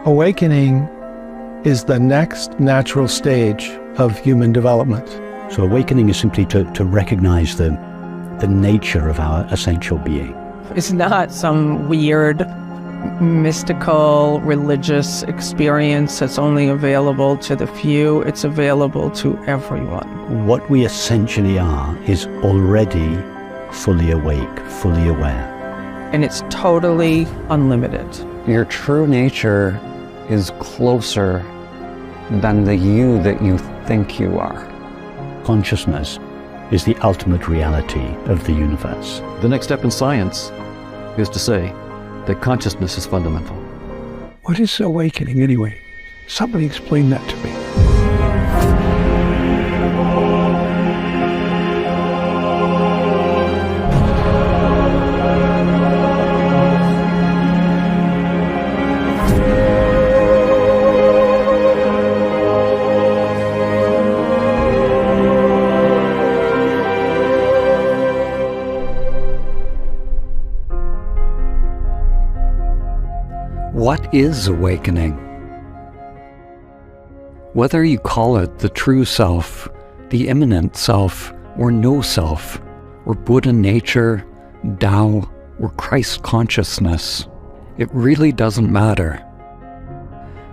Awakening is the next natural stage of human development. So awakening is simply to recognize the nature of our essential being. It's not some weird, mystical, religious experience that's only available to the few. It's available to everyone. What we essentially are is already fully awake, fully aware. And it's totally unlimited. Your true nature is closer than the you that you think you are. Consciousness is the ultimate reality of the universe. The next step in science is to say that consciousness is fundamental. What is awakening anyway? Somebody explain that to me. What is awakening? Whether you call it the true self, the immanent self, or no self, or Buddha nature, Tao, or Christ consciousness, it really doesn't matter.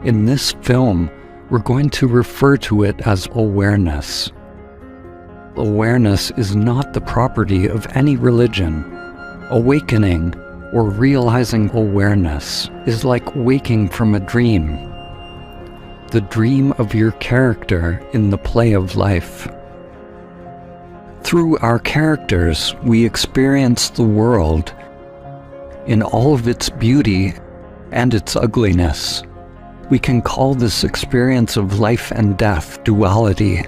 In this film, we're going to refer to it as awareness. Awareness is not the property of any religion. Awakening, or realizing awareness, is like waking from a dream. The dream of your character in the play of life. Through our characters, we experience the world in all of its beauty and its ugliness. We can call this experience of life and death duality.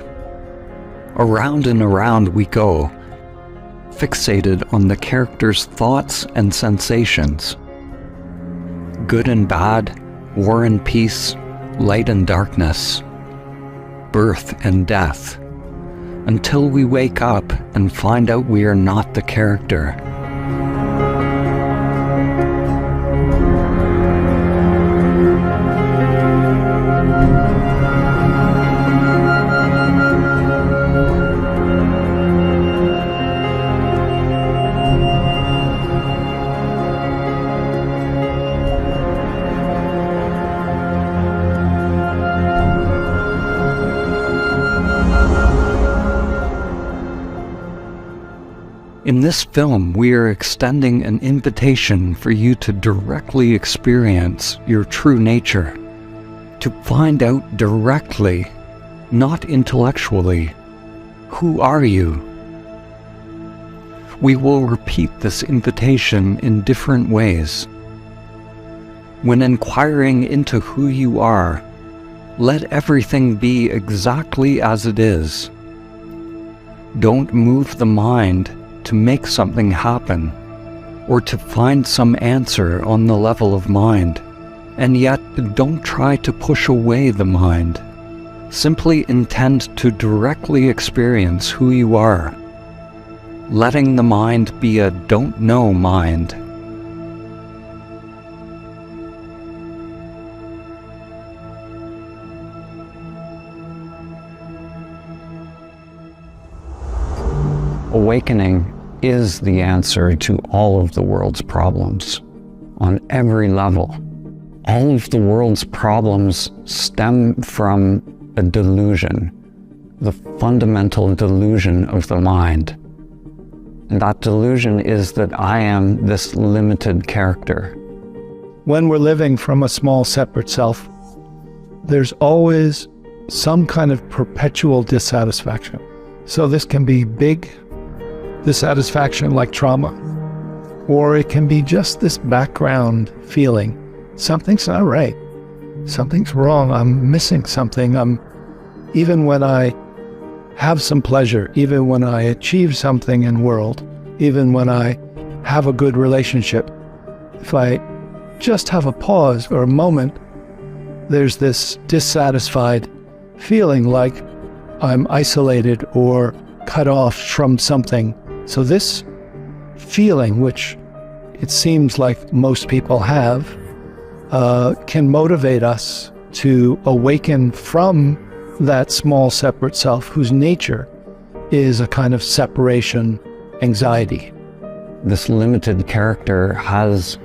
Around and around we go, fixated on the character's thoughts and sensations. Good and bad, war and peace, light and darkness, birth and death, until we wake up and find out we are not the character. In this film, we are extending an invitation for you to directly experience your true nature, to find out directly, not intellectually, who are you? We will repeat this invitation in different ways. When inquiring into who you are, let everything be exactly as it is. Don't move the mind to make something happen, or to find some answer on the level of mind. And yet, don't try to push away the mind. Simply intend to directly experience who you are, letting the mind be a don't know mind. Awakening is the answer to all of the world's problems, on every level. All of the world's problems stem from a delusion, the fundamental delusion of the mind. And that delusion is that I am this limited character. When we're living from a small separate self, there's always some kind of perpetual dissatisfaction. So this can be big dissatisfaction like trauma, or it can be just this background feeling, something's not right, something's wrong, I'm missing something. Even when I have some pleasure, even when I achieve something in world, even when I have a good relationship, if I just have a pause or a moment, there's this dissatisfied feeling like I'm isolated or cut off from something. So this feeling, which it seems like most people have, can motivate us to awaken from that small separate self whose nature is a kind of separation anxiety. This limited character has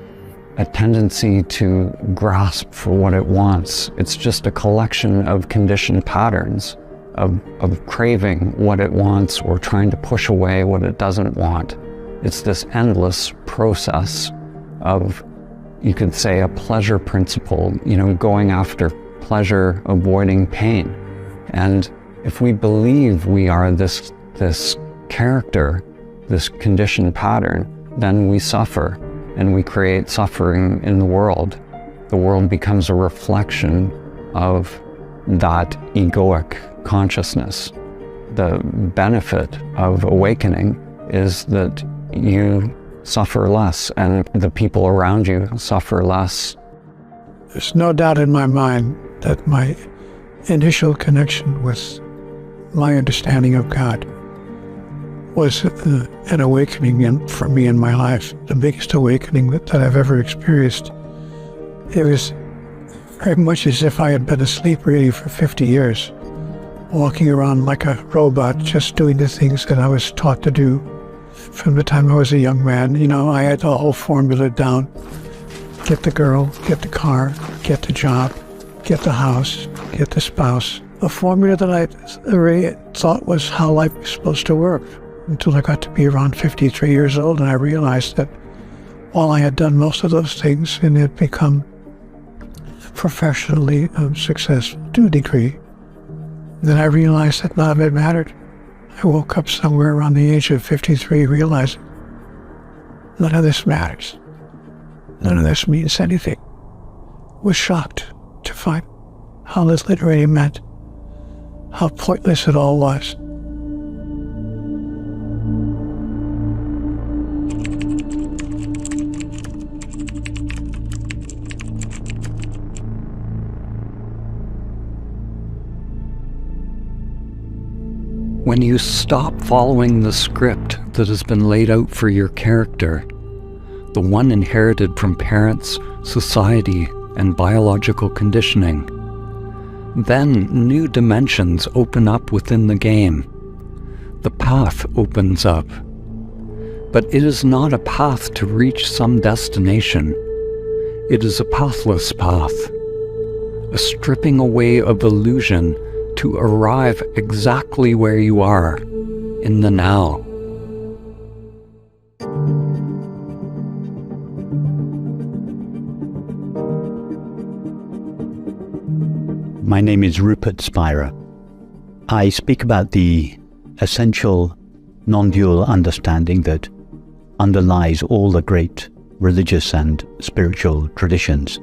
a tendency to grasp for what it wants. It's just a collection of conditioned patterns of craving what it wants or trying to push away what it doesn't want. It's this endless process of, you could say, a pleasure principle, going after pleasure, avoiding pain. And if we believe we are this character, this conditioned pattern, then we suffer and we create suffering in the world. The world becomes a reflection of that egoic consciousness. The benefit of awakening is that you suffer less and the people around you suffer less. There's no doubt in my mind that my initial connection with my understanding of God was an awakening for me in my life, the biggest awakening that I've ever experienced. It was very much as if I had been asleep really for 50 years, walking around like a robot, just doing the things that I was taught to do from the time I was a young man. I had the whole formula down. Get the girl, get the car, get the job, get the house, get the spouse. A formula that I already thought was how life was supposed to work, until I got to be around 53 years old and I realized that while I had done most of those things and had become professionally successful to a degree, then I realized that none of it mattered. I woke up somewhere around the age of 53 realizing none of this matters. None of this means anything. Was shocked to find how little it really meant, how pointless it all was. When you stop following the script that has been laid out for your character, the one inherited from parents, society, and biological conditioning, then new dimensions open up within the game. The path opens up. But it is not a path to reach some destination. It is a pathless path, a stripping away of illusion to arrive exactly where you are, in the now. My name is Rupert Spira. I speak about the essential non-dual understanding that underlies all the great religious and spiritual traditions.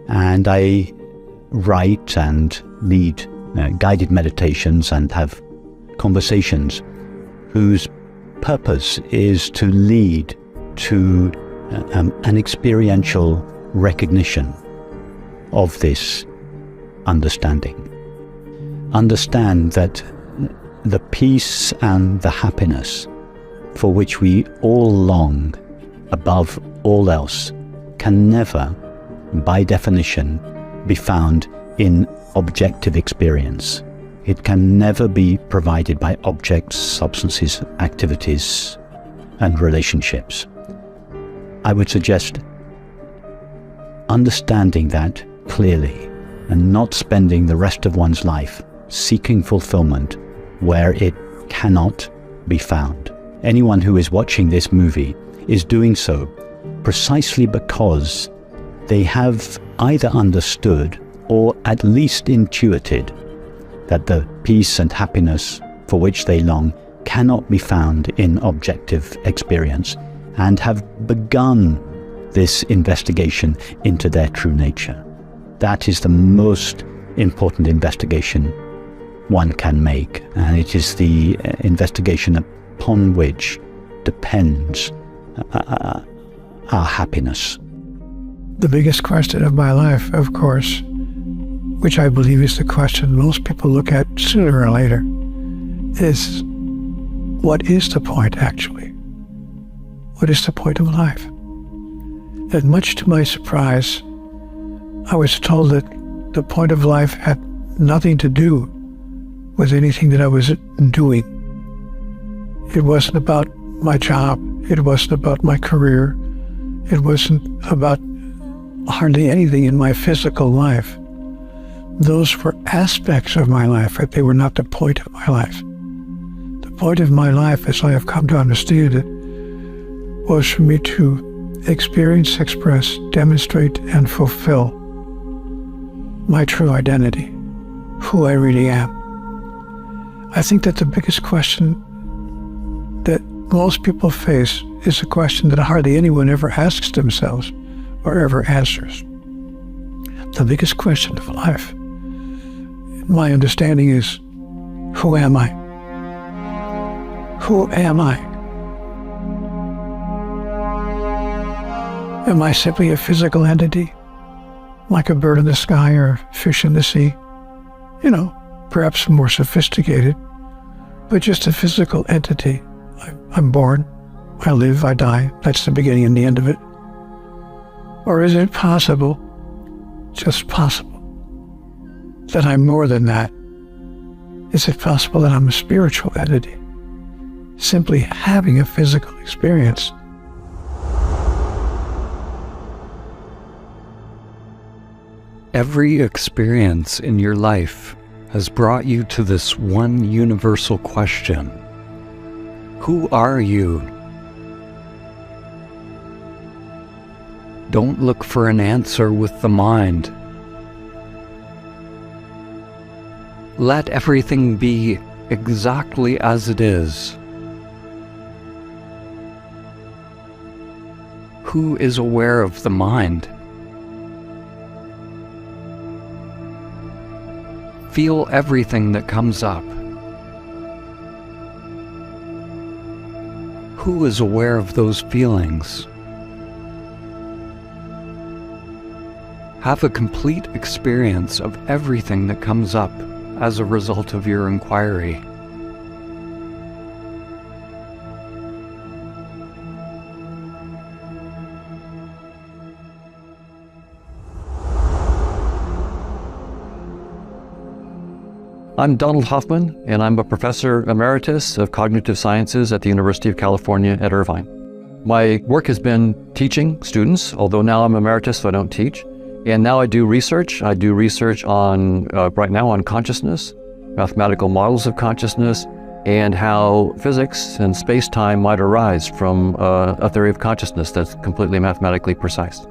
And I write and lead guided meditations and have conversations whose purpose is to lead to an experiential recognition of this understanding. Understand that the peace and the happiness for which we all long above all else can never, by definition, be found in objective experience. It can never be provided by objects, substances, activities, and relationships. I would suggest understanding that clearly and not spending the rest of one's life seeking fulfillment where it cannot be found. Anyone who is watching this movie is doing so precisely because they have either understood or at least intuited that the peace and happiness for which they long cannot be found in objective experience, and have begun this investigation into their true nature. That is the most important investigation one can make, and it is the investigation upon which depends our happiness. The biggest question of my life, of course, which I believe is the question most people look at sooner or later, is what is the point actually? What is the point of life? And much to my surprise, I was told that the point of life had nothing to do with anything that I was doing. It wasn't about my job. It wasn't about my career. It wasn't about hardly anything in my physical life. Those were aspects of my life, but they were not the point of my life. The point of my life, as I have come to understand it, was for me to experience, express, demonstrate, and fulfill my true identity, who I really am. I think that the biggest question that most people face is a question that hardly anyone ever asks themselves or ever answers. The biggest question of life, my understanding, is, who am I? Who am I? Am I simply a physical entity, like a bird in the sky or a fish in the sea? You know, perhaps more sophisticated, but just a physical entity. I'm born, I live, I die. That's the beginning and the end of it. Or is it possible, just possible, that I'm more than that? Is it possible that I'm a spiritual entity, simply having a physical experience? Every experience in your life has brought you to this one universal question. Who are you? Don't look for an answer with the mind. Let everything be exactly as it is. Who is aware of the mind? Feel everything that comes up. Who is aware of those feelings? Have a complete experience of everything that comes up as a result of your inquiry. I'm Donald Hoffman, and I'm a professor emeritus of cognitive sciences at the University of California at Irvine. My work has been teaching students, although now I'm emeritus, so I don't teach. And now I do research. I do research on, right now, on consciousness, mathematical models of consciousness, and how physics and space-time might arise from a theory of consciousness that's completely mathematically precise.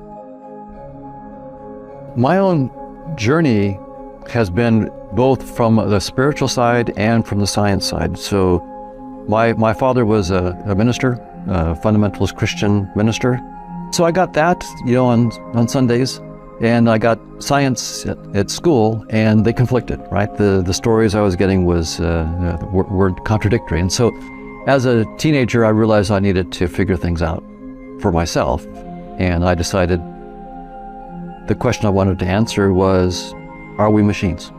My own journey has been both from the spiritual side and from the science side. So my father was a minister, a fundamentalist Christian minister. So I got that, on Sundays, and I got science at school, and they conflicted, right? The stories I was getting were contradictory. And so as a teenager, I realized I needed to figure things out for myself. And I decided the question I wanted to answer was, are we machines?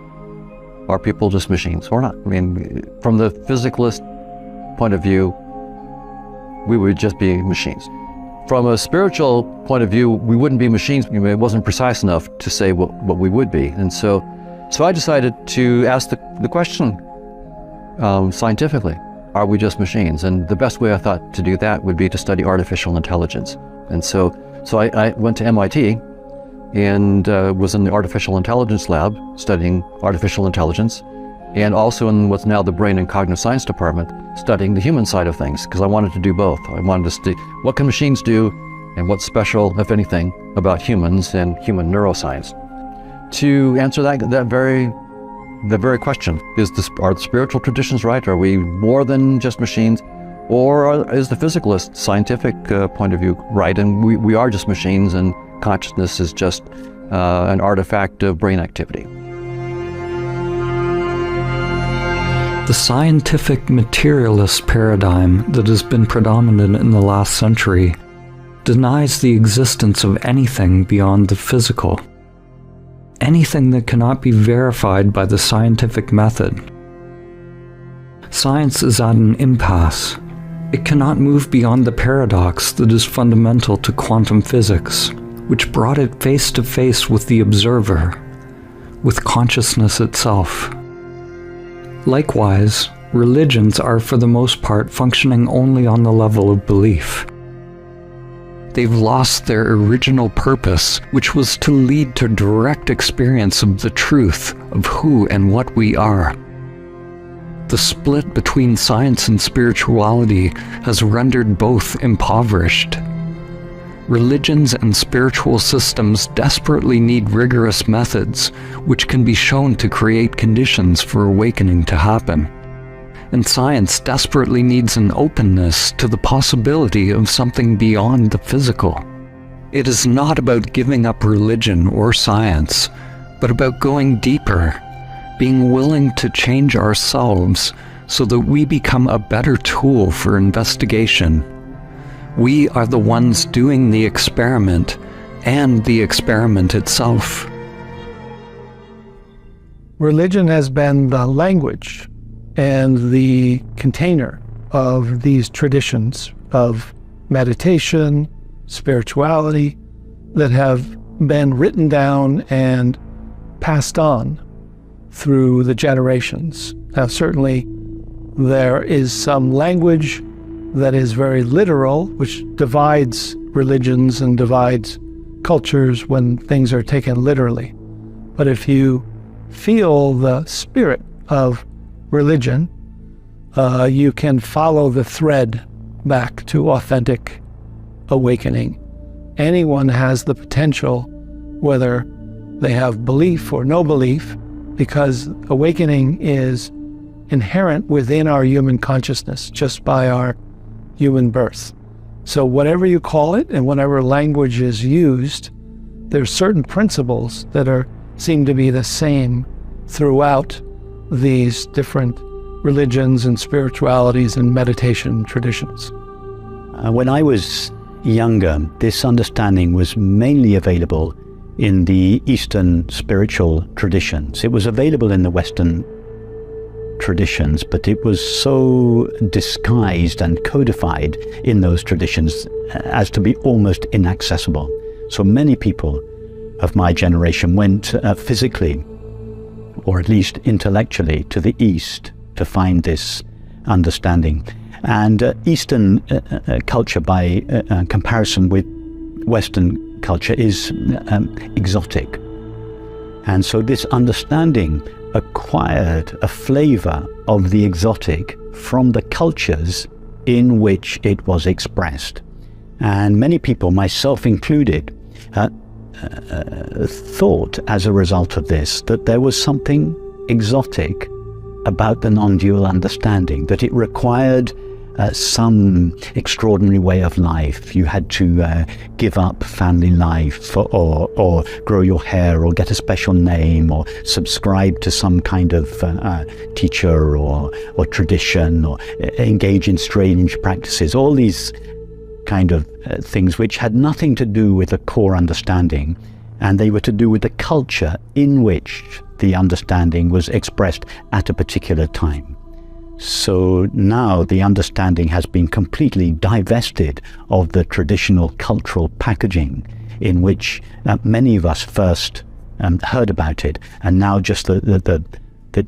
Are people just machines or not? I mean, from the physicalist point of view, we would just be machines. From a spiritual point of view, we wouldn't be machines. It wasn't precise enough to say what we would be. And so I decided to ask the question scientifically, are we just machines? And the best way I thought to do that would be to study artificial intelligence. And so I went to MIT and was in the artificial intelligence lab studying artificial intelligence, and also in what's now the brain and cognitive science department studying the human side of things, because I wanted to do both. I wanted to study what can machines do and what's special, if anything, about humans and human neuroscience. To answer that very question, are the spiritual traditions right? Are we more than just machines? Or is the physicalist scientific point of view right? And we are just machines, and consciousness is just an artifact of brain activity. The scientific materialist paradigm that has been predominant in the last century denies the existence of anything beyond the physical, anything that cannot be verified by the scientific method. Science is at an impasse. It cannot move beyond the paradox that is fundamental to quantum physics, which brought it face to face with the observer, with consciousness itself. Likewise, religions are for the most part functioning only on the level of belief. They've lost their original purpose, which was to lead to direct experience of the truth of who and what we are. The split between science and spirituality has rendered both impoverished. Religions and spiritual systems desperately need rigorous methods, which can be shown to create conditions for awakening to happen. And science desperately needs an openness to the possibility of something beyond the physical. It is not about giving up religion or science, but about going deeper, being willing to change ourselves so that we become a better tool for investigation. We are the ones doing the experiment and the experiment itself. Religion has been the language and the container of these traditions of meditation, spirituality, that have been written down and passed on through the generations. Now, certainly there is some language that is very literal, which divides religions and divides cultures when things are taken literally. But if you feel the spirit of religion, you can follow the thread back to authentic awakening. Anyone has the potential, whether they have belief or no belief, because awakening is inherent within our human consciousness just by our human birth. So whatever you call it and whatever language is used, there's certain principles that seem to be the same throughout these different religions and spiritualities and meditation traditions. When I was younger, this understanding was mainly available in the Eastern spiritual traditions. It was available in the Western traditions, but it was so disguised and codified in those traditions as to be almost inaccessible. So many people of my generation went physically, or at least intellectually, to the East to find this understanding. And Eastern culture, by comparison with Western culture, is exotic. And so this understanding acquired a flavor of the exotic from the cultures in which it was expressed. And many people, myself included, thought as a result of this that there was something exotic about the non-dual understanding, that it required some extraordinary way of life. You had to give up family life, or grow your hair, or get a special name, or subscribe to some kind of teacher or tradition, or engage in strange practices. All these kind of things which had nothing to do with the core understanding, and they were to do with the culture in which the understanding was expressed at a particular time. So now the understanding has been completely divested of the traditional cultural packaging in which many of us first heard about it, and now just the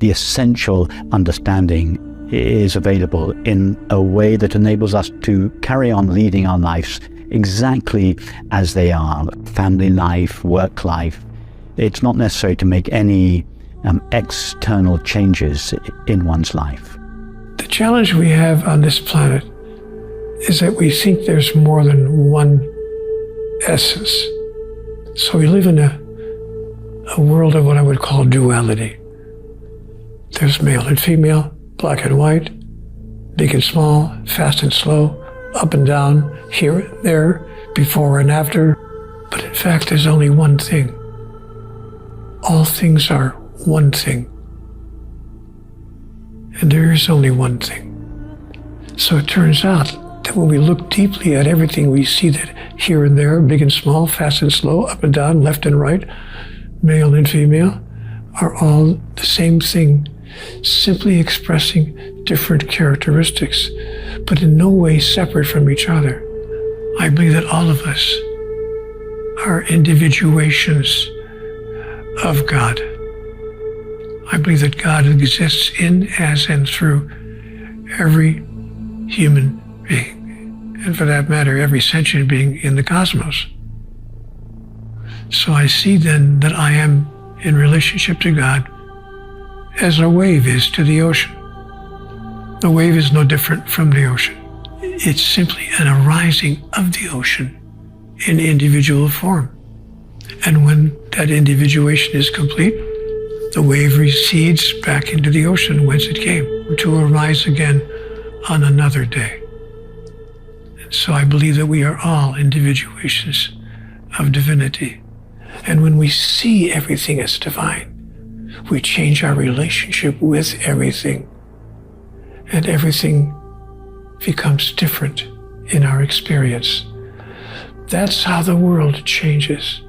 essential understanding is available in a way that enables us to carry on leading our lives exactly as they are. Family life, work life. It's not necessary to make any external changes in one's life. The challenge we have on this planet is that we think there's more than one essence. So we live in a world of what I would call duality. There's male and female, black and white, big and small, fast and slow, up and down, here and there, before and after. But in fact, there's only one thing. All things are one thing. And there is only one thing. So it turns out that when we look deeply at everything, we see that here and there, big and small, fast and slow, up and down, left and right, male and female, are all the same thing, simply expressing different characteristics, but in no way separate from each other. I believe that all of us are individuations of God. I believe that God exists in, as, and through every human being, and for that matter, every sentient being in the cosmos. So I see then that I am in relationship to God as a wave is to the ocean. The wave is no different from the ocean. It's simply an arising of the ocean in individual form. And when that individuation is complete, the wave recedes back into the ocean whence it came, to arise again on another day. And so I believe that we are all individuations of divinity. And when we see everything as divine, we change our relationship with everything, and everything becomes different in our experience. That's how the world changes.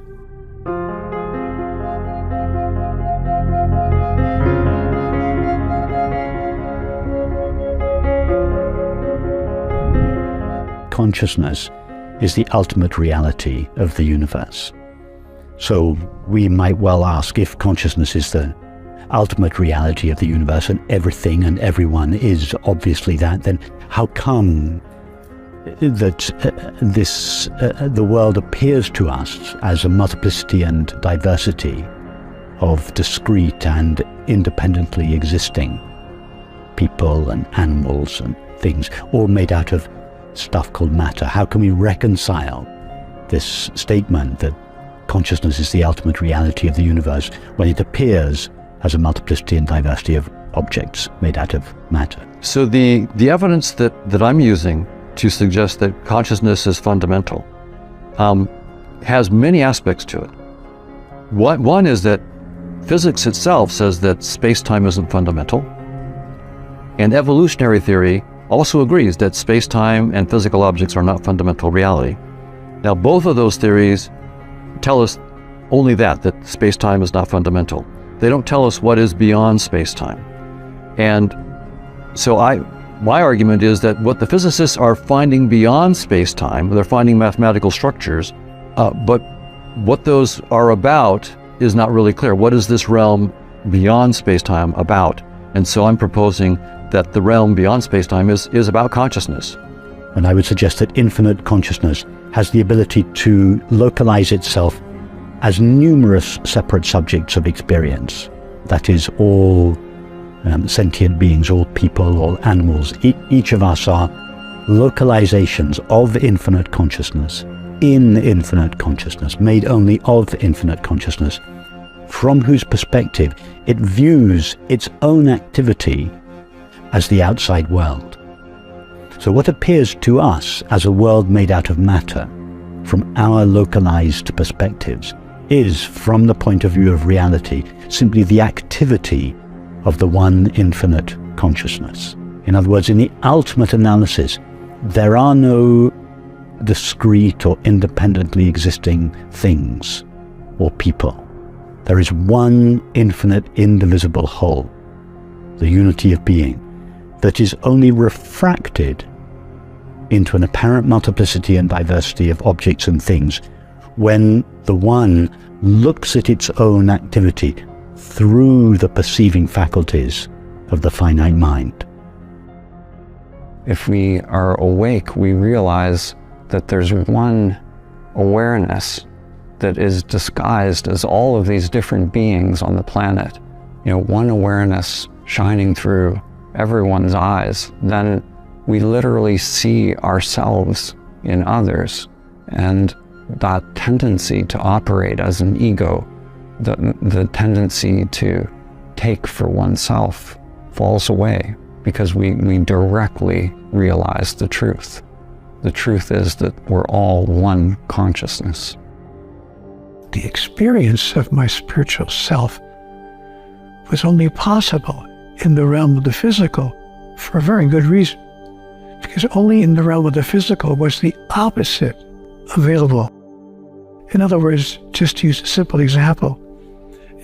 Consciousness is the ultimate reality of the universe. So we might well ask, if consciousness is the ultimate reality of the universe and everything and everyone is obviously that, then how come that the world appears to us as a multiplicity and diversity of discrete and independently existing people and animals and things, all made out of stuff called matter? How can we reconcile this statement that consciousness is the ultimate reality of the universe when it appears as a multiplicity and diversity of objects made out of matter? So the evidence that I'm using to suggest that consciousness is fundamental has many aspects to it. One is that physics itself says that space-time isn't fundamental, and evolutionary theory also agrees that space-time and physical objects are not fundamental reality. Now, both of those theories tell us only that space-time is not fundamental. They don't tell us what is beyond space-time. And so my argument is that what the physicists are finding beyond space-time, they're finding mathematical structures, but what those are about is not really clear. What is this realm beyond space-time about? And so I'm proposing that the realm beyond space-time is about consciousness. And I would suggest that infinite consciousness has the ability to localize itself as numerous separate subjects of experience. That is, all sentient beings, all people, all animals. Each of us are localizations of infinite consciousness, in infinite consciousness, made only of infinite consciousness, from whose perspective it views its own activity as the outside world. So what appears to us as a world made out of matter, from our localized perspectives, is, from the point of view of reality, simply the activity of the one infinite consciousness. In other words, in the ultimate analysis, there are no discrete or independently existing things or people. There is one infinite, indivisible whole, the unity of being, that is only refracted into an apparent multiplicity and diversity of objects and things when the one looks at its own activity through the perceiving faculties of the finite mind. If we are awake, we realize that there's one awareness that is disguised as all of these different beings on the planet. One awareness shining through everyone's eyes. Then we literally see ourselves in others, and that tendency to operate as an ego, the tendency to take for oneself, falls away because we directly realize the truth. The truth is that we're all one consciousness. The experience of my spiritual self was only possible in the realm of the physical for a very good reason. Because only in the realm of the physical was the opposite available. In other words, just to use a simple example,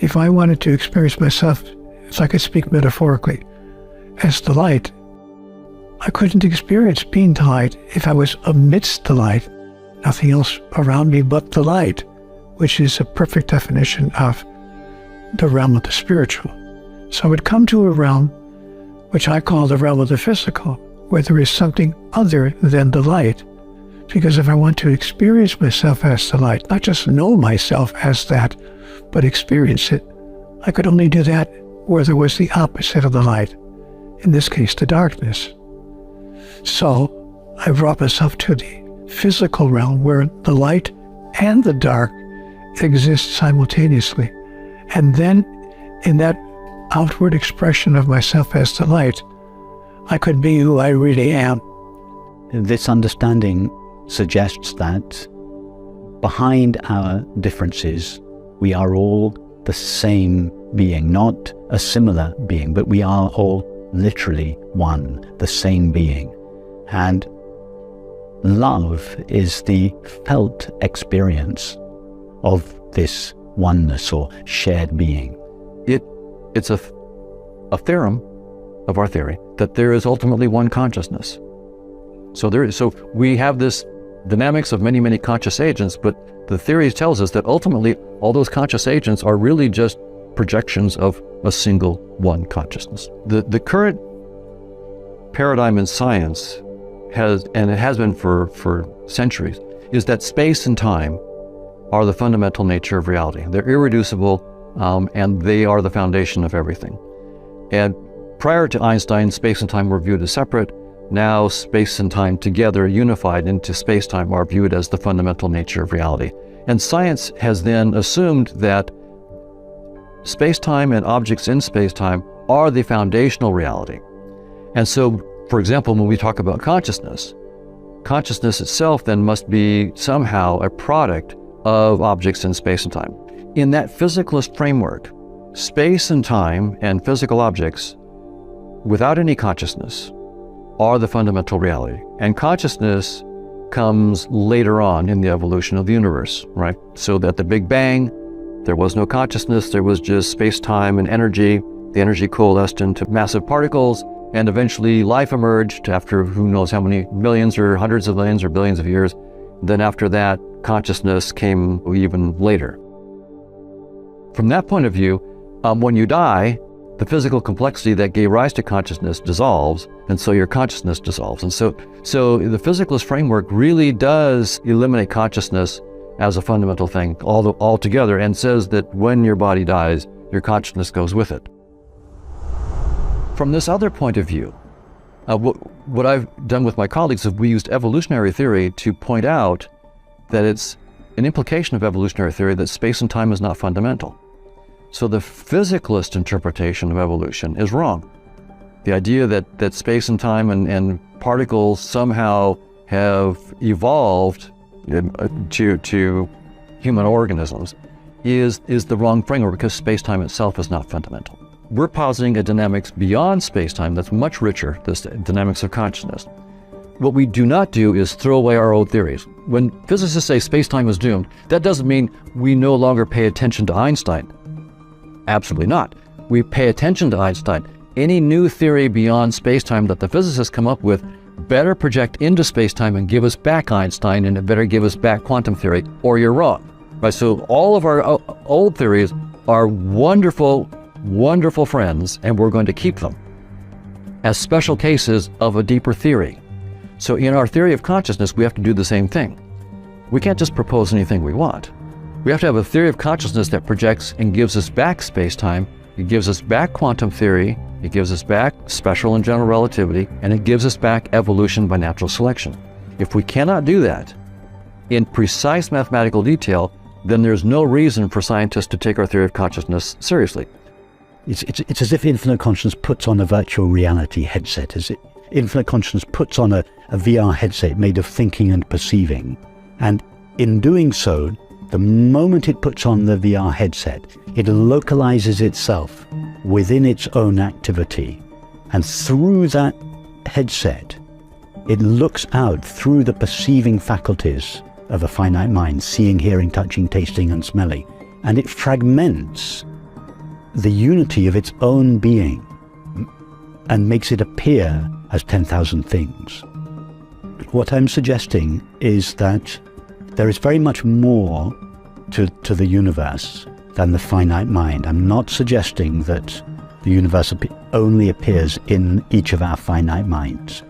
if I wanted to experience myself, if I could speak metaphorically, as the light, I couldn't experience being the light if I was amidst the light, nothing else around me but the light. which is a perfect definition of the realm of the spiritual. So I would come to a realm which I call the realm of the physical, where there is something other than the light. Because if I want to experience myself as the light, not just know myself as that, but experience it, I could only do that where there was the opposite of the light, in this case, the darkness. So I brought myself to the physical realm where the light and the dark exist simultaneously. And then in that outward expression of myself as the light, I could be who I really am. This understanding suggests that behind our differences, we are all the same being, not a similar being, but we are all literally one, the same being. And love is the felt experience of this oneness or shared being. It's a theorem of our theory that there is ultimately one consciousness. So we have this dynamics of many, many conscious agents, but the theory tells us that ultimately all those conscious agents are really just projections of a single one consciousness. The current paradigm in science has, and it has been for centuries, is that space and time are the fundamental nature of reality. They're irreducible, and they are the foundation of everything. And prior to Einstein, space and time were viewed as separate. Now space and time together, unified into space-time, are viewed as the fundamental nature of reality. And science has then assumed that space-time and objects in space-time are the foundational reality. And so, for example, when we talk about consciousness itself then must be somehow a product of objects in space and time. In that physicalist framework, space and time and physical objects, without any consciousness, are the fundamental reality. And consciousness comes later on in the evolution of the universe, right? So that the Big Bang, there was no consciousness, there was just space-time and energy. The energy coalesced into massive particles, and eventually life emerged after who knows how many millions or hundreds of millions or billions of years. Then after that, consciousness came even later. From that point of view, when you die, the physical complexity that gave rise to consciousness dissolves, and so your consciousness dissolves. And so the physicalist framework really does eliminate consciousness as a fundamental thing altogether, and says that when your body dies, your consciousness goes with it. From this other point of view, what I've done with my colleagues is we used evolutionary theory to point out that it's an implication of evolutionary theory that space and time is not fundamental. So the physicalist interpretation of evolution is wrong. The idea that space and time and particles somehow have evolved to human organisms is the wrong framework, because space-time itself is not fundamental. We're positing a dynamics beyond space-time that's much richer, this dynamics of consciousness. What we do not do is throw away our old theories. When physicists say space-time is doomed, that doesn't mean we no longer pay attention to Einstein. Absolutely not. We pay attention to Einstein. Any new theory beyond space-time that the physicists come up with better project into space-time and give us back Einstein, and it better give us back quantum theory, or you're wrong. Right? So all of our old theories are wonderful, wonderful friends, and we're going to keep them as special cases of a deeper theory. So in our theory of consciousness, we have to do the same thing. We can't just propose anything we want. We have to have a theory of consciousness that projects and gives us back space-time. It gives us back quantum theory. It gives us back special and general relativity, and it gives us back evolution by natural selection. If we cannot do that in precise mathematical detail, then there's no reason for scientists to take our theory of consciousness seriously. It's as if infinite consciousness puts on a virtual reality headset, as it infinite consciousness puts on a VR headset made of thinking and perceiving. And in doing so, the moment it puts on the VR headset, it localizes itself within its own activity. And through that headset, it looks out through the perceiving faculties of a finite mind, seeing, hearing, touching, tasting, and smelling. And it fragments the unity of its own being and makes it appear as 10,000 things. What I'm suggesting is that there is very much more to the universe than the finite mind. I'm not suggesting that the universe only appears in each of our finite minds.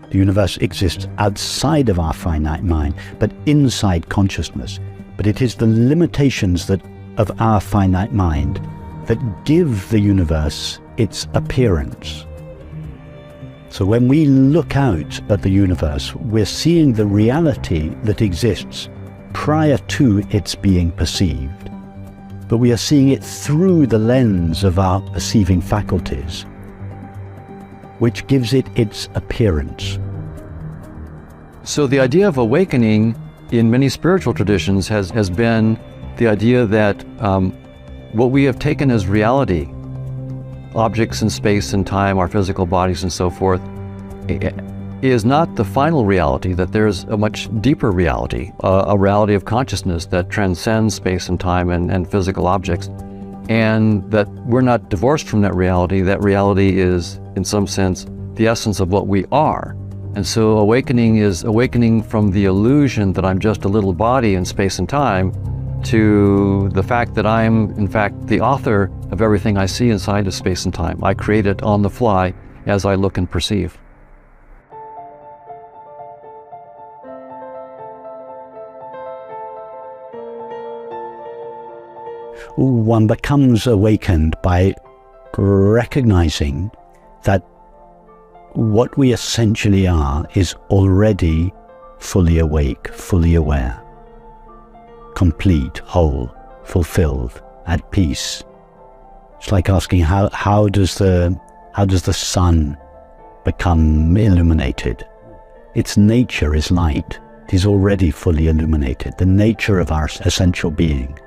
The universe exists outside of our finite mind, but inside consciousness. But it is the limitations of our finite mind that give the universe its appearance. So when we look out at the universe, we're seeing the reality that exists prior to its being perceived. But we are seeing it through the lens of our perceiving faculties, which gives it its appearance. So the idea of awakening in many spiritual traditions has been the idea that what we have taken as reality, objects in space and time, our physical bodies and so forth, is not the final reality, that there's a much deeper reality, a reality of consciousness that transcends space and time and physical objects, and that we're not divorced from that reality. That reality is, in some sense, the essence of what we are. And so awakening is awakening from the illusion that I'm just a little body in space and time to the fact that I'm, in fact, the author of everything I see inside of space and time. I create it on the fly as I look and perceive. One becomes awakened by recognizing that what we essentially are is already fully awake, fully aware, complete, whole, fulfilled, at peace. It's like asking how does the sun become illuminated? Its nature is light. It is already fully illuminated. The nature of our essential being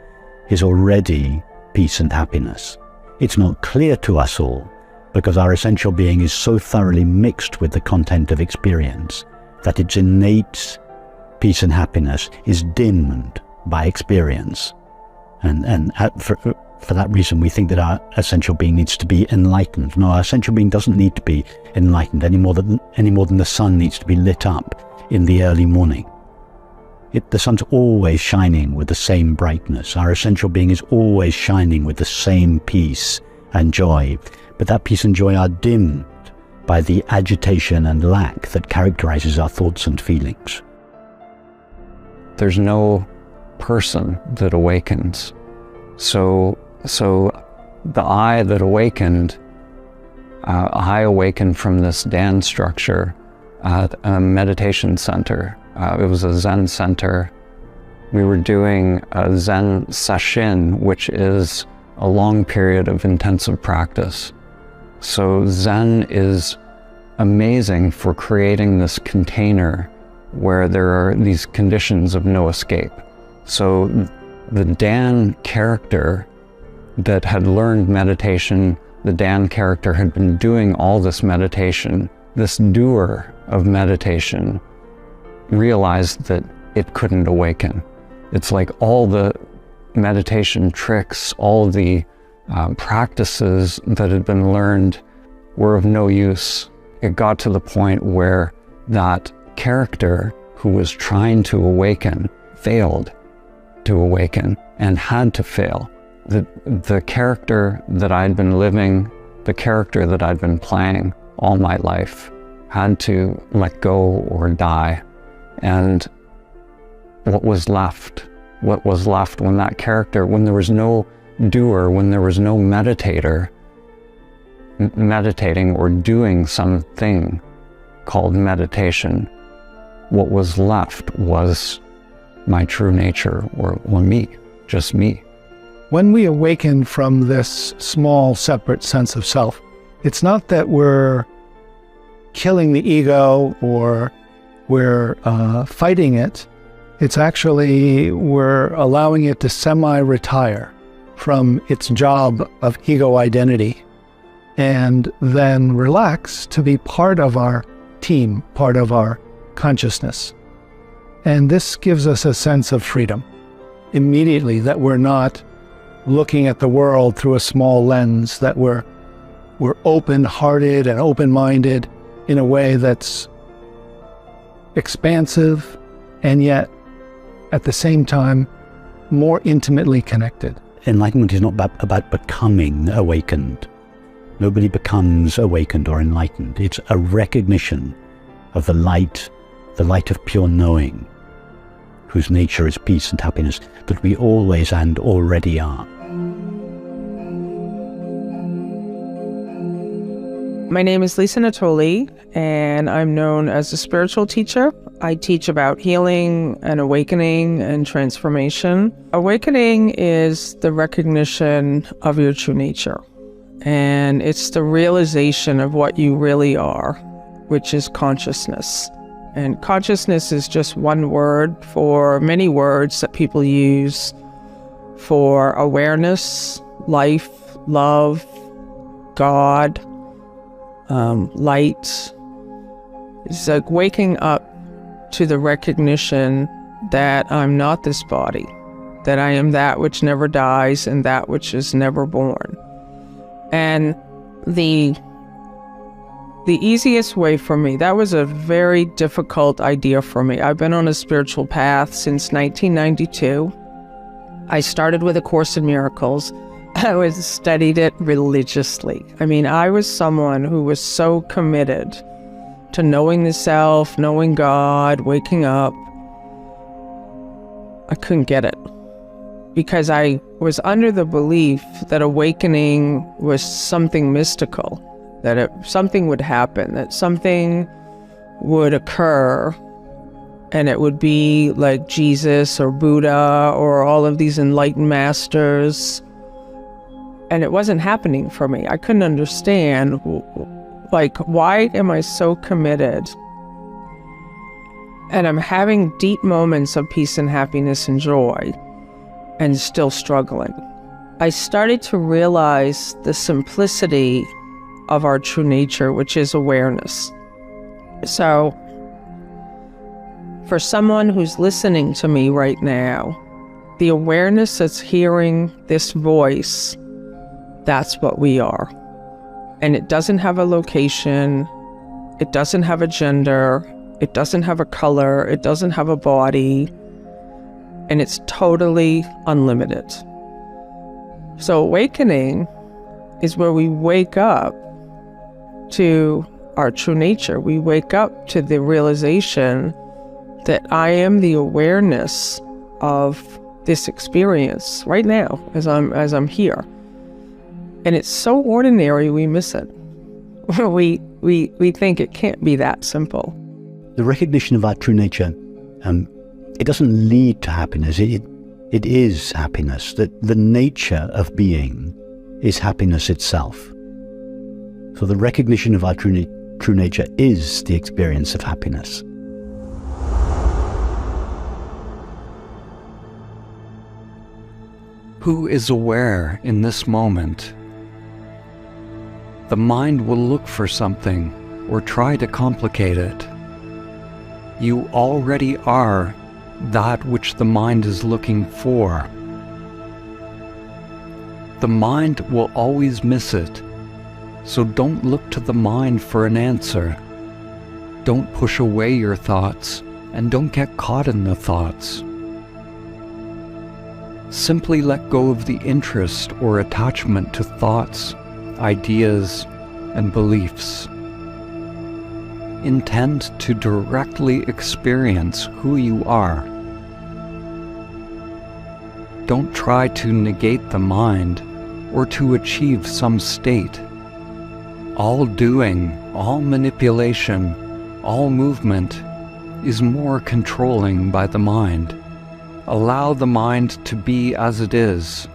is already peace and happiness. It's not clear to us all because our essential being is so thoroughly mixed with the content of experience that its innate peace and happiness is dimmed by experience. And for that reason, we think that our essential being needs to be enlightened. No, our essential being doesn't need to be enlightened any more than the sun needs to be lit up in the early morning. The sun's always shining with the same brightness. Our essential being is always shining with the same peace and joy. But that peace and joy are dimmed by the agitation and lack that characterizes our thoughts and feelings. There's no person that awakens. So the I that awakened, I awakened from this Dan structure at a meditation center. It was a Zen center. We were doing a Zen session, which is a long period of intensive practice. So Zen is amazing for creating this container where there are these conditions of no escape. So the Dan character that had learned meditation, the Dan character had been doing all this meditation, this doer of meditation realized that it couldn't awaken. It's like all the meditation tricks, all the practices that had been learned were of no use. It got to the point where that character who was trying to awaken failed to awaken and had to fail. The character that I'd been living, the character that I'd been playing all my life had to let go or die. And what was left when that character, when there was no doer, when there was no meditator meditating or doing something called meditation, what was left was my true nature, or me, just me. When we awaken from this small, separate sense of self, it's not that we're killing the ego or we're fighting it. It's actually we're allowing it to semi-retire from its job of ego identity and then relax to be part of our team, part of our consciousness. And this gives us a sense of freedom immediately, that we're not looking at the world through a small lens, that we're open-hearted and open-minded in a way that's expansive and yet at the same time more intimately connected. Enlightenment is not about becoming awakened. Nobody becomes awakened or enlightened. It's a recognition of the light of pure knowing, whose nature is peace and happiness, that we always and already are. My name is Lisa Natoli, and I'm known as a spiritual teacher. I teach about healing and awakening and transformation. Awakening is the recognition of your true nature, and it's the realization of what you really are, which is consciousness. And consciousness is just one word for many words that people use for awareness, life, love, God, light. It's like waking up to the recognition that I'm not this body, that I am that which never dies and that which is never born. And the easiest way for me, that was a very difficult idea for me. I've been on a spiritual path since 1992. I started with A Course in Miracles. I studied it religiously. I mean, I was someone who was so committed to knowing the self, knowing God, waking up. I couldn't get it because I was under the belief that awakening was something mystical, that something would happen, that something would occur, and it would be like Jesus or Buddha or all of these enlightened masters. And it wasn't happening for me. I couldn't understand, like, why am I so committed? And I'm having deep moments of peace and happiness and joy, and still struggling. I started to realize the simplicity of our true nature, which is awareness. So, for someone who's listening to me right now, the awareness that's hearing this voice, that's what we are. And it doesn't have a location, it doesn't have a gender, it doesn't have a color, it doesn't have a body, and it's totally unlimited. So awakening is where we wake up to our true nature. We wake up to the realization that I am the awareness of this experience right now as I'm here. And it's so ordinary, we miss it. we think it can't be that simple. The recognition of our true nature, it doesn't lead to happiness. It is happiness. That the nature of being is happiness itself. So the recognition of our true nature is the experience of happiness. Who is aware in this moment? The mind will look for something or try to complicate it. You already are that which the mind is looking for. The mind will always miss it, so don't look to the mind for an answer. Don't push away your thoughts, and don't get caught in the thoughts. Simply let go of the interest or attachment to thoughts, ideas, and beliefs. Intend to directly experience who you are. Don't try to negate the mind or to achieve some state. All doing, all manipulation, all movement is more controlling by the mind. Allow the mind to be as it is.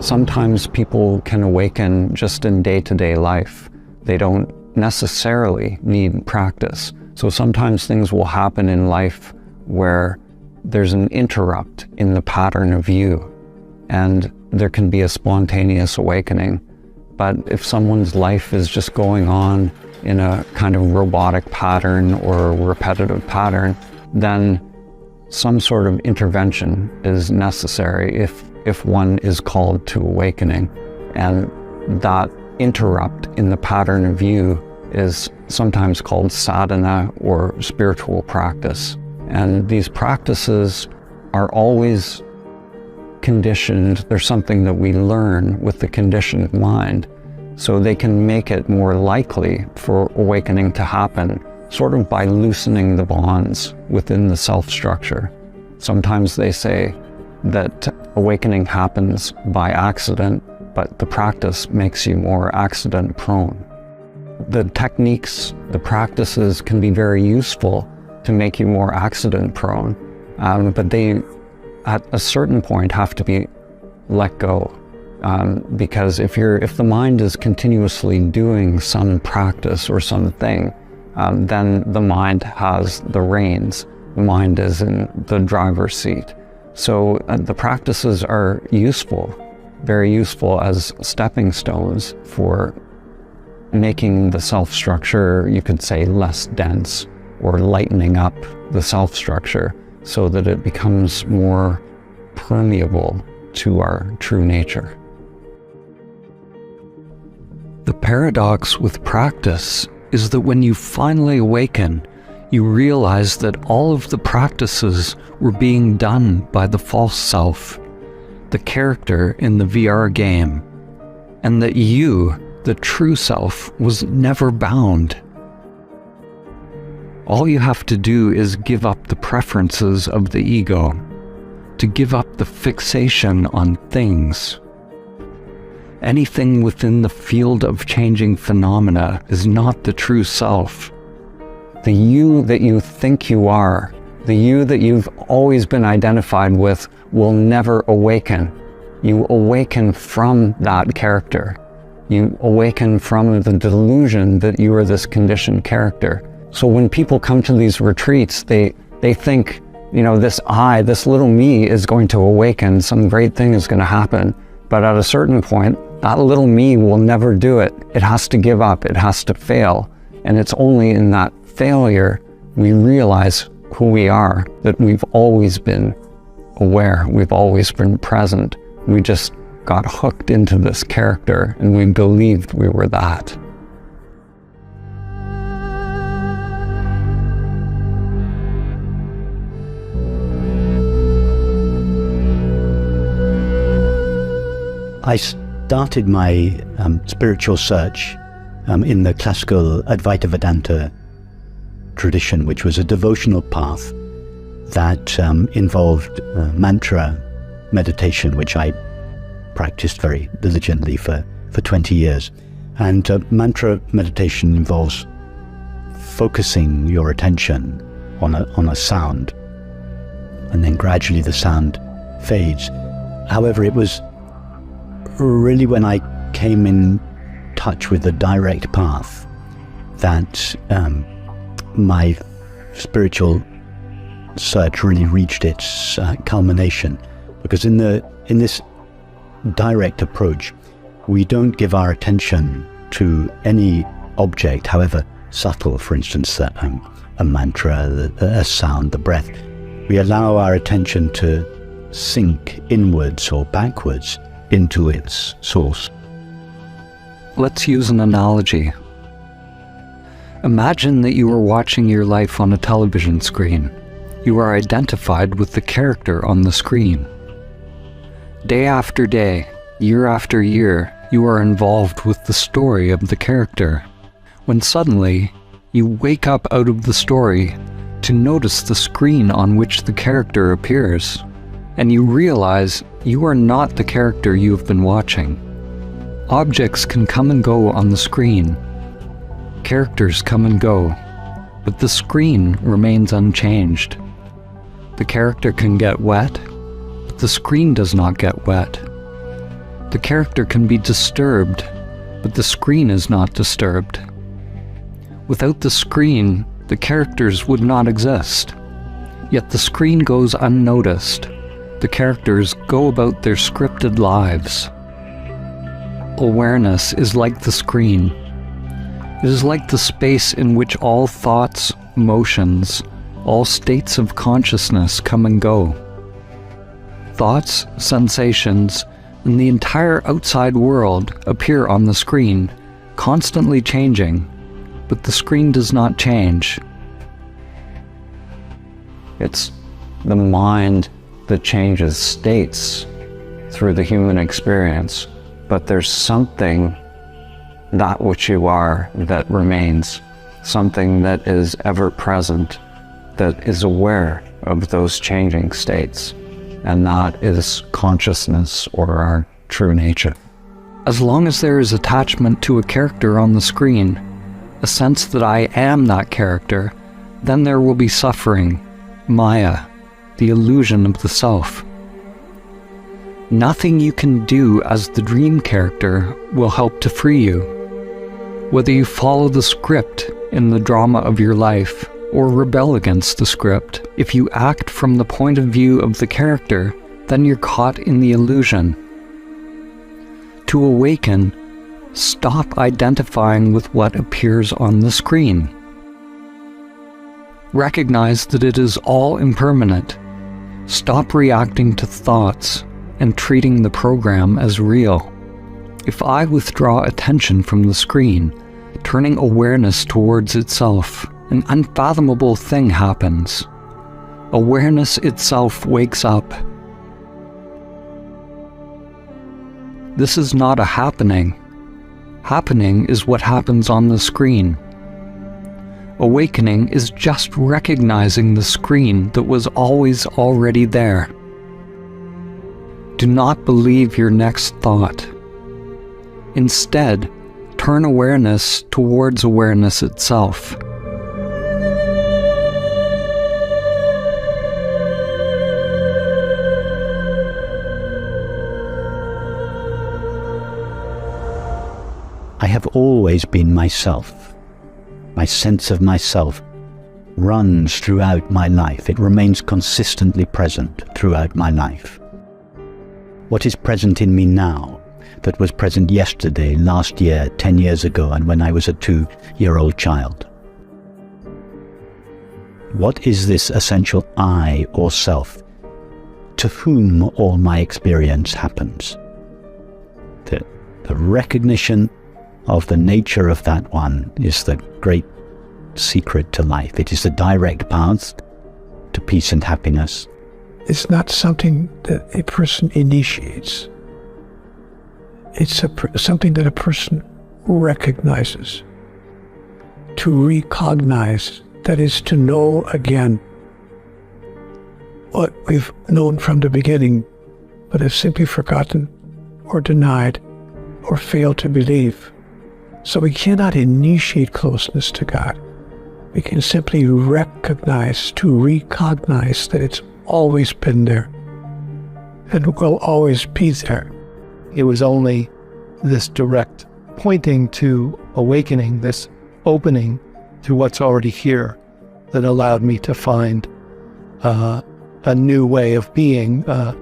Sometimes people can awaken just in day-to-day life. They don't necessarily need practice. So sometimes things will happen in life where there's an interrupt in the pattern of view, and there can be a spontaneous awakening. But if someone's life is just going on in a kind of robotic pattern or repetitive pattern, then some sort of intervention is necessary if one is called to awakening. And that interrupt in the pattern of view is sometimes called sadhana or spiritual practice. And these practices are always conditioned. They're something that we learn with the conditioned mind, so they can make it more likely for awakening to happen, sort of by loosening the bonds within the self-structure. Sometimes they say that awakening happens by accident, but the practice makes you more accident-prone. The techniques, the practices can be very useful to make you more accident-prone, but they, at a certain point, have to be let go. Because if the mind is continuously doing some practice or something, then the mind has the reins. The mind is in the driver's seat. So the practices are useful, very useful as stepping stones for making the self-structure, you could say, less dense, or lightening up the self-structure so that it becomes more permeable to our true nature. The paradox with practice is that when you finally awaken, you realize that all of the practices were being done by the false self, the character in the VR game, and that you, the true self, was never bound. All you have to do is give up the preferences of the ego, to give up the fixation on things. Anything within the field of changing phenomena is not the true self. The you that you think you are, the you that you've always been identified with, will never awaken. You awaken from that character. You awaken from the delusion that you are this conditioned character. So when people come to these retreats, they think, this I, this little me is going to awaken, some great thing is going to happen. But at a certain point, that little me will never do it. It has to give up, it has to fail. And it's only in that failure we realize who we are, that we've always been aware, we've always been present. We just got hooked into this character and we believed we were that. I started my spiritual search in the classical Advaita Vedanta tradition, which was a devotional path that involved mantra meditation, which I practiced very diligently for 20 years. And mantra meditation involves focusing your attention on a sound, and then gradually the sound fades. However, it was really when I came in touch with the direct path that my spiritual search really reached its culmination. Because in this direct approach, we don't give our attention to any object, however subtle, for instance, a mantra, a sound, the breath. We allow our attention to sink inwards or backwards into its source. Let's use an analogy. Imagine that you are watching your life on a television screen. You are identified with the character on the screen. Day after day, year after year, you are involved with the story of the character. When suddenly, you wake up out of the story to notice the screen on which the character appears, and you realize you are not the character you have been watching. Objects can come and go on the screen. Characters come and go, but the screen remains unchanged. The character can get wet, but the screen does not get wet. The character can be disturbed, but the screen is not disturbed. Without the screen, the characters would not exist. Yet the screen goes unnoticed. The characters go about their scripted lives. Awareness is like the screen. It is like the space in which all thoughts, emotions, all states of consciousness come and go. Thoughts, sensations, and the entire outside world appear on the screen, constantly changing, but the screen does not change. It's the mind that changes states through the human experience, but there's something, that which you are, that remains, something that is ever present, that is aware of those changing states, and that is consciousness, or our true nature. As long as there is attachment to a character on the screen, a sense that I am that character, then there will be suffering, Maya, the illusion of the self. Nothing you can do as the dream character will help to free you. Whether you follow the script in the drama of your life or rebel against the script, if you act from the point of view of the character, then you're caught in the illusion. To awaken, stop identifying with what appears on the screen. Recognize that it is all impermanent. Stop reacting to thoughts and treating the program as real. If I withdraw attention from the screen, turning awareness towards itself, an unfathomable thing happens. Awareness itself wakes up. This is not a happening. Happening is what happens on the screen. Awakening is just recognizing the screen that was always already there. Do not believe your next thought. Instead, turn awareness towards awareness itself. I have always been myself. My sense of myself runs throughout my life. It remains consistently present throughout my life. What is present in me now that was present yesterday, last year, 10 years ago, and when I was a 2-year-old child? What is this essential I or self to whom all my experience happens? The recognition of the nature of that one is the great secret to life. It is the direct path to peace and happiness. It's not something that a person initiates. It's something that a person recognizes. To recognize, that is to know again what we've known from the beginning, but have simply forgotten or denied or failed to believe. So we cannot initiate closeness to God. We can simply recognize, to recognize that it's always been there and will always be there. It was only this direct pointing to awakening, this opening to what's already here, that allowed me to find a new way of being, a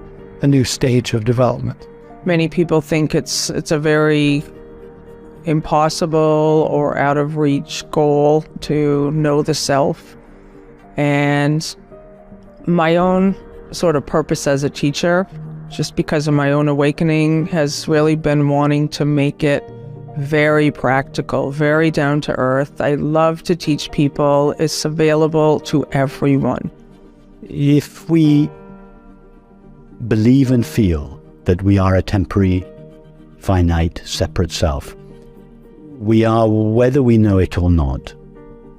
new stage of development. Many people think it's a very impossible or out of reach goal to know the self. And my own sort of purpose as a teacher, just because of my own awakening, has really been wanting to make it very practical, very down to earth. I love to teach people. It's available to everyone. If we believe and feel that we are a temporary, finite, separate self, we are, whether we know it or not,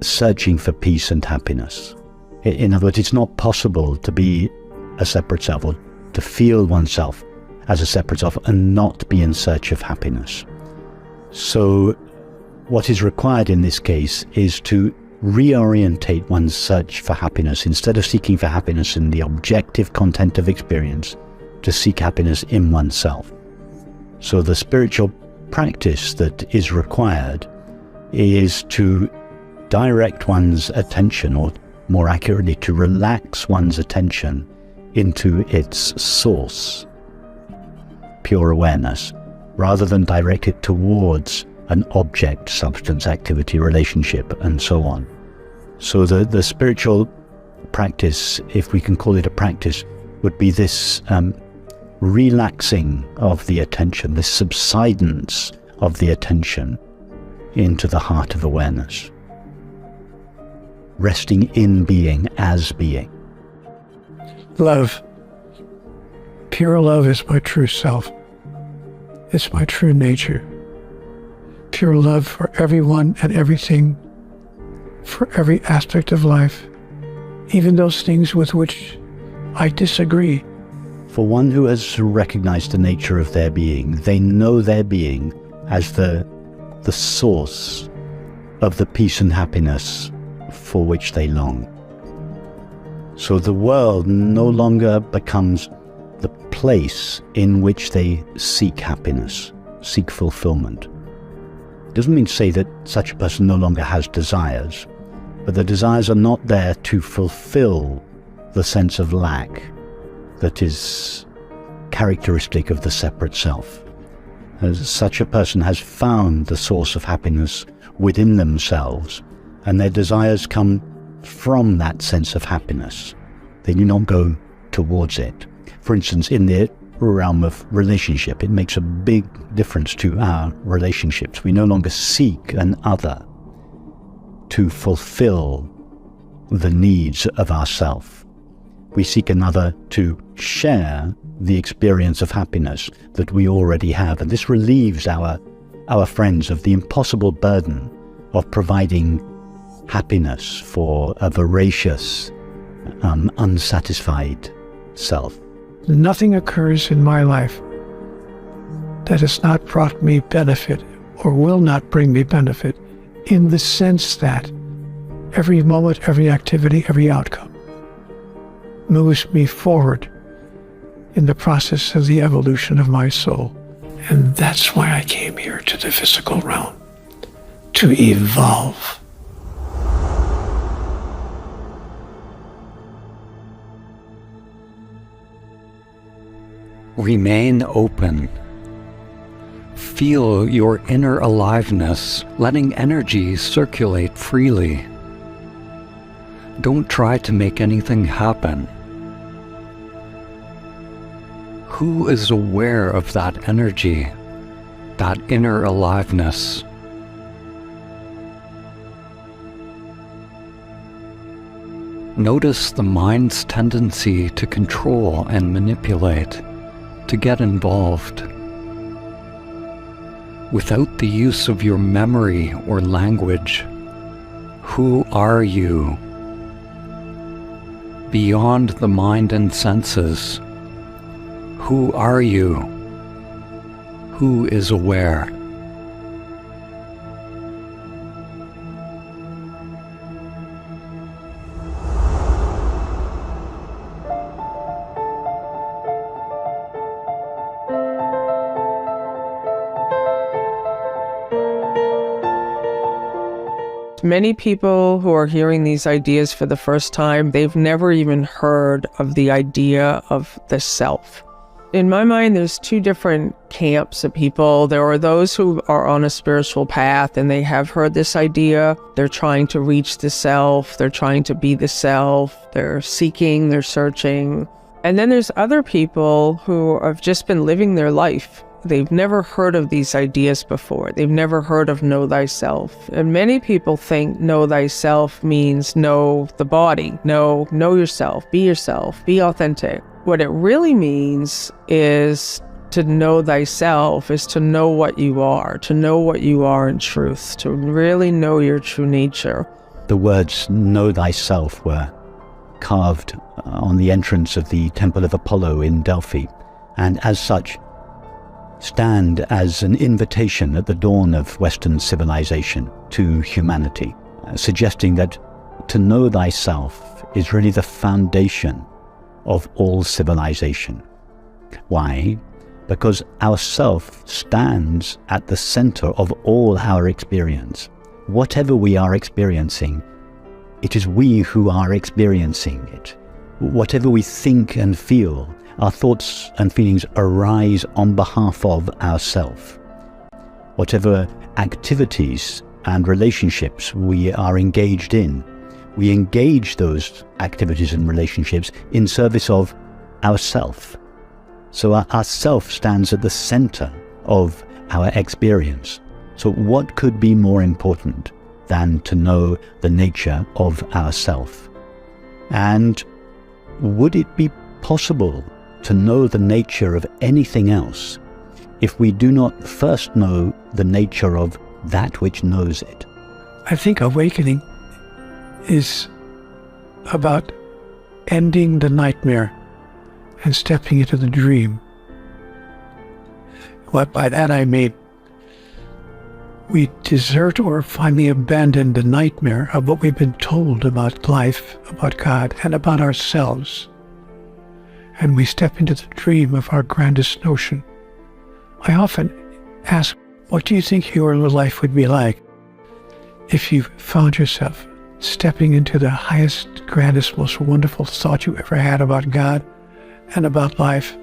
searching for peace and happiness. In other words, it's not possible to be a separate self or to feel oneself as a separate self and not be in search of happiness. So what is required in this case is to reorientate one's search for happiness. Instead of seeking for happiness in the objective content of experience, to seek happiness in oneself. So the spiritual practice that is required is to direct one's attention, or more accurately, to relax one's attention into its source, pure awareness, rather than direct it towards an object, substance, activity, relationship, and so on. So the spiritual practice, if we can call it a practice, would be this relaxing of the attention, this subsidence of the attention into the heart of awareness. resting in being as being. Love. Pure love is my true self. It's my true nature. Pure love for everyone and everything, for every aspect of life, even those things with which I disagree. For one who has recognized the nature of their being, they know their being as the source of the peace and happiness for which they long. So the world no longer becomes the place in which they seek happiness, seek fulfillment. It doesn't mean to say that such a person no longer has desires, but the desires are not there to fulfill the sense of lack that is characteristic of the separate self. As such a person has found the source of happiness within themselves, and their desires come from that sense of happiness. They do not go towards it. For instance, in the realm of relationship, it makes a big difference to our relationships. We no longer seek an other to fulfill the needs of ourself. We seek another to share the experience of happiness that we already have, and this relieves our friends of the impossible burden of providing happiness for a voracious, unsatisfied self. Nothing occurs in my life that has not brought me benefit or will not bring me benefit, in the sense that every moment, every activity, every outcome moves me forward in the process of the evolution of my soul. And that's why I came here to the physical realm, to evolve. Remain open. Feel your inner aliveness, letting energy circulate freely. Don't try to make anything happen. Who is aware of that energy, that inner aliveness? Notice the mind's tendency to control and manipulate, to get involved. Without the use of your memory or language, who are you? Beyond the mind and senses, who are you? Who is aware? Many people who are hearing these ideas for the first time, they've never even heard of the idea of the self. In my mind, there's two different camps of people. There are those who are on a spiritual path and they have heard this idea. They're trying to reach the self. They're trying to be the self. They're seeking, they're searching. And then there's other people who have just been living their life. They've never heard of these ideas before. They've never heard of know thyself. And many people think know thyself means know the body, know yourself, be authentic. What it really means is to know thyself, is to know what you are in truth, to really know your true nature. The words know thyself were carved on the entrance of the Temple of Apollo in Delphi, and as such stand as an invitation at the dawn of Western civilization to humanity, suggesting that to know thyself is really the foundation of all civilization. Why? Because our self stands at the center of all our experience. Whatever we are experiencing, it is we who are experiencing it. Whatever we think and feel, our thoughts and feelings arise on behalf of ourself. Whatever activities and relationships we are engaged in, we engage those activities and relationships in service of ourself. So our self stands at the center of our experience. So what could be more important than to know the nature of ourself. And would it be possible to know the nature of anything else if we do not first know the nature of that which knows it? I think awakening is about ending the nightmare and stepping into the dream. What by that I mean, we desert or finally abandon the nightmare of what we've been told about life, about God, and about ourselves. And we step into the dream of our grandest notion. I often ask, what do you think your life would be like if you found yourself stepping into the highest, grandest, most wonderful thought you ever had about God and about life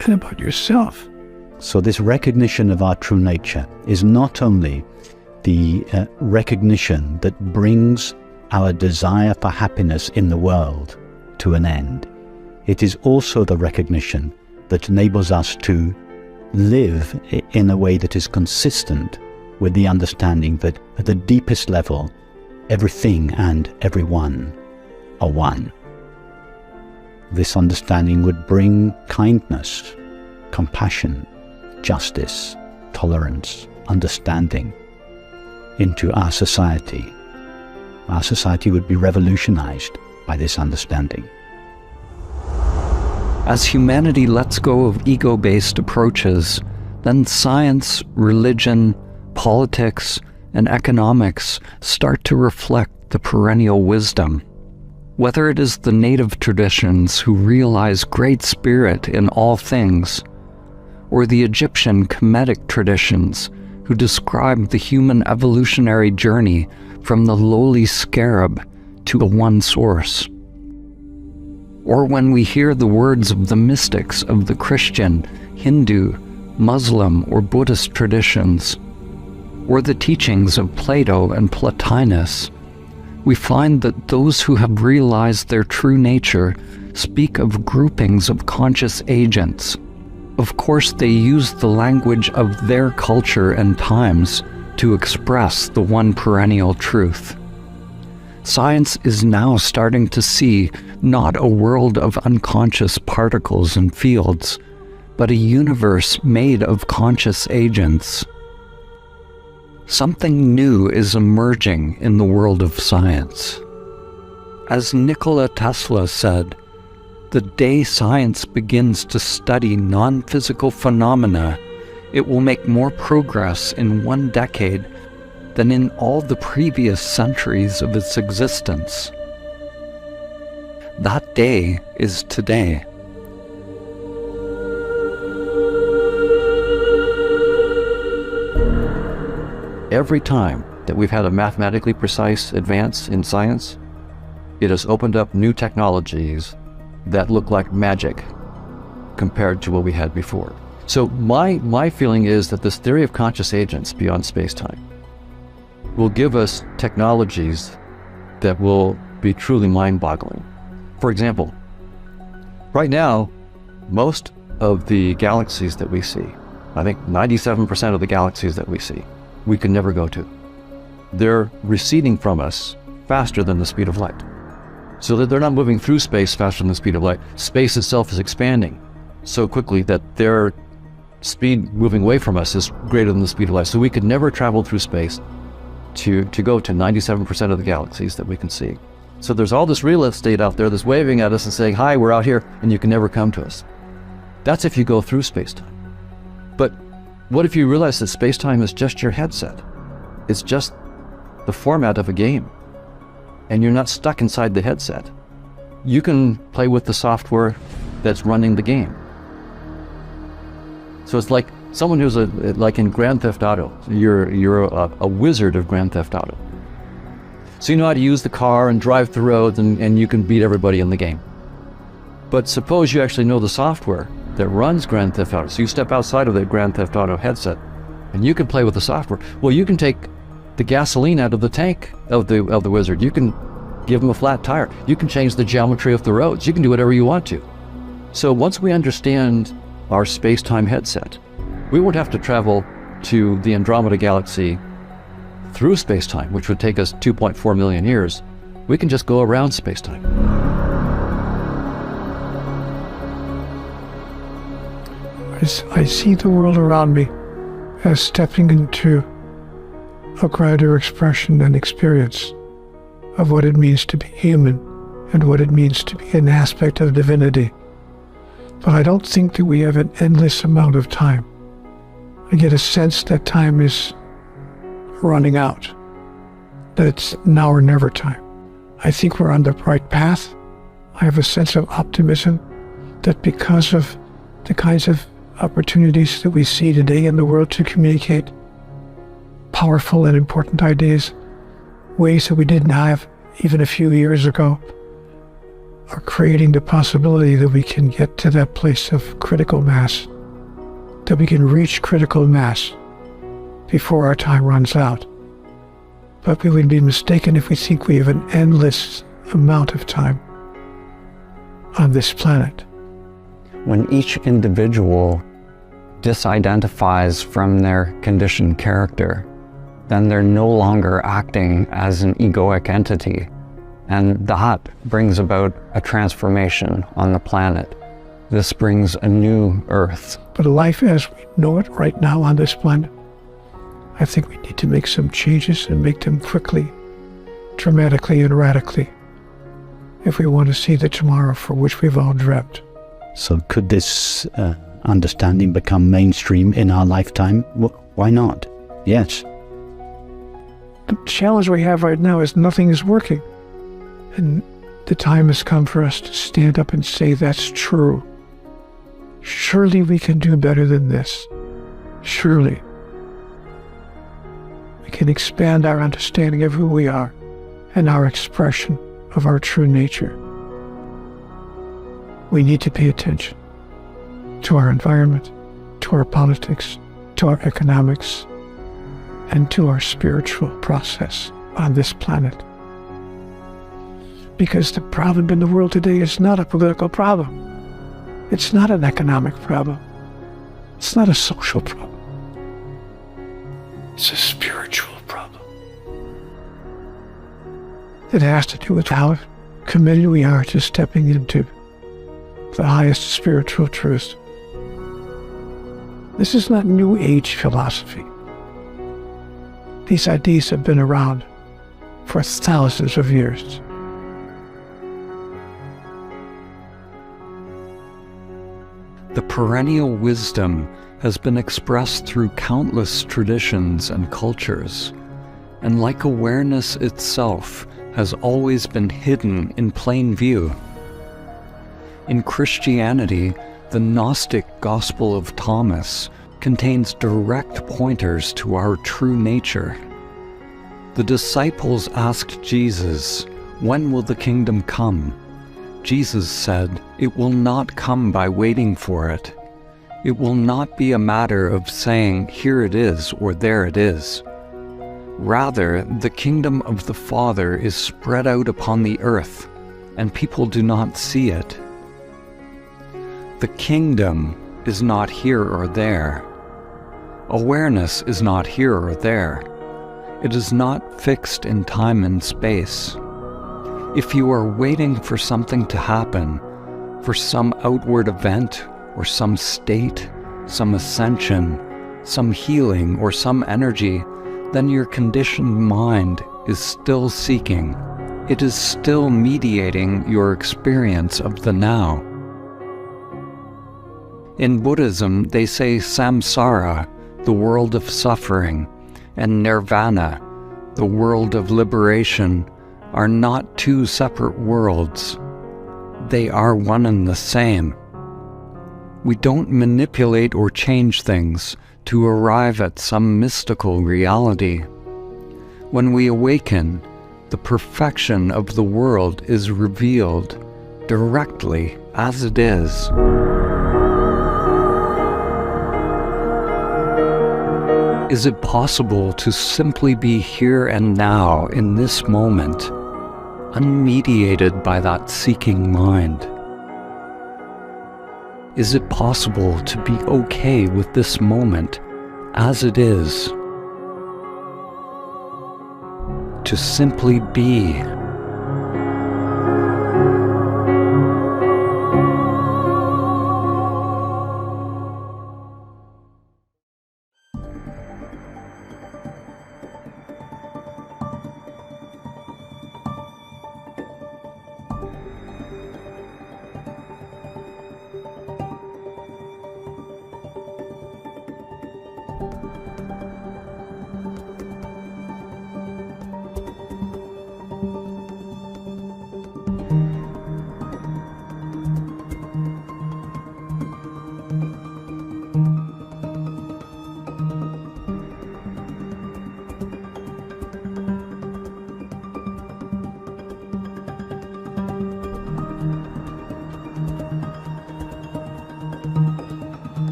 and about yourself? So this recognition of our true nature is not only the recognition that brings our desire for happiness in the world to an end. It is also the recognition that enables us to live in a way that is consistent with the understanding that at the deepest level, everything and everyone are one. This understanding would bring kindness, compassion, justice, tolerance, understanding into our society. Our society would be revolutionized by this understanding. As humanity lets go of ego-based approaches, then science, religion, politics, and economics start to reflect the perennial wisdom. Whether it is the native traditions who realize great spirit in all things, or the Egyptian Kemetic traditions who describe the human evolutionary journey from the lowly scarab to a one source. Or when we hear the words of the mystics of the Christian, Hindu, Muslim, or Buddhist traditions, or the teachings of Plato and Plotinus, we find that those who have realized their true nature speak of groupings of conscious agents. Of course, they use the language of their culture and times to express the one perennial truth. Science is now starting to see not a world of unconscious particles and fields, but a universe made of conscious agents. Something new is emerging in the world of science. As Nikola Tesla said, the day science begins to study non-physical phenomena, it will make more progress in 1 decade than in all the previous centuries of its existence. That day is today. Every time that we've had a mathematically precise advance in science, it has opened up new technologies that look like magic compared to what we had before. So my feeling is that this theory of conscious agents beyond space-time will give us technologies that will be truly mind-boggling. For example, right now, most of the galaxies that we see, I think 97% of the galaxies that we see, we can never go to. They're receding from us faster than the speed of light. So that they're not moving through space faster than the speed of light. Space itself is expanding so quickly that their speed moving away from us is greater than the speed of light. So we could never travel through space to go to 97% of the galaxies that we can see. So there's all this real estate out there that's waving at us and saying, hi, we're out here, and you can never come to us. That's if you go through space-time. But what if you realize that space-time is just your headset? It's just the format of a game, and you're not stuck inside the headset. You can play with the software that's running the game. So it's like someone who's like in Grand Theft Auto. You're a wizard of Grand Theft Auto. So you know how to use the car and drive through roads, and you can beat everybody in the game. But suppose you actually know the software that runs Grand Theft Auto. So you step outside of the Grand Theft Auto headset, and you can play with the software. Well, you can take the gasoline out of the tank of the wizard. You can give him a flat tire. You can change the geometry of the roads. You can do whatever you want to. So once we understand our space-time headset, we won't have to travel to the Andromeda galaxy through space-time, which would take us 2.4 million years, we can just go around space-time. I see the world around me as stepping into a greater expression and experience of what it means to be human and what it means to be an aspect of divinity. But I don't think that we have an endless amount of time. I get a sense that time is running out, that it's now or never time. I think we're on the right path. I have a sense of optimism that because of the kinds of opportunities that we see today in the world to communicate powerful and important ideas, ways that we didn't have even a few years ago, are creating the possibility that we can get to that place of critical mass, that we can reach critical mass before our time runs out. But we would be mistaken if we think we have an endless amount of time on this planet. When each individual disidentifies from their conditioned character, then they're no longer acting as an egoic entity. And that brings about a transformation on the planet. This brings a new Earth. But life as we know it right now on this planet, I think we need to make some changes and make them quickly, dramatically and radically, if we want to see the tomorrow for which we've all dreamt. So could this understanding become mainstream in our lifetime? Why not? Yes. The challenge we have right now is nothing is working. And the time has come for us to stand up and say that's true. Surely we can do better than this. Surely. We can expand our understanding of who we are and our expression of our true nature. We need to pay attention to our environment, to our politics, to our economics, and to our spiritual process on this planet. Because the problem in the world today is not a political problem. It's not an economic problem. It's not a social problem. It's a spiritual problem. It has to do with how committed we are to stepping into the highest spiritual truth. This is not New Age philosophy. These ideas have been around for thousands of years. The perennial wisdom has been expressed through countless traditions and cultures, and like awareness itself, has always been hidden in plain view. In Christianity, the Gnostic Gospel of Thomas contains direct pointers to our true nature. The disciples asked Jesus, "When will the kingdom come?" Jesus said, "It will not come by waiting for it. It will not be a matter of saying, 'Here it is,' or 'There it is.' Rather, the kingdom of the Father is spread out upon the earth, and people do not see it. The kingdom is not here or there. Awareness is not here or there. It is not fixed in time and space. If you are waiting for something to happen, for some outward event or some state, some ascension, some healing or some energy, then your conditioned mind is still seeking. It is still mediating your experience of the now. In Buddhism, they say samsara, the world of suffering, and nirvana, the world of liberation, are not two separate worlds. They are one and the same. We don't manipulate or change things to arrive at some mystical reality. When we awaken, the perfection of the world is revealed directly as it is. Is it possible to simply be here and now in this moment, unmediated by that seeking mind? Is it possible to be okay with this moment as it is? to simply be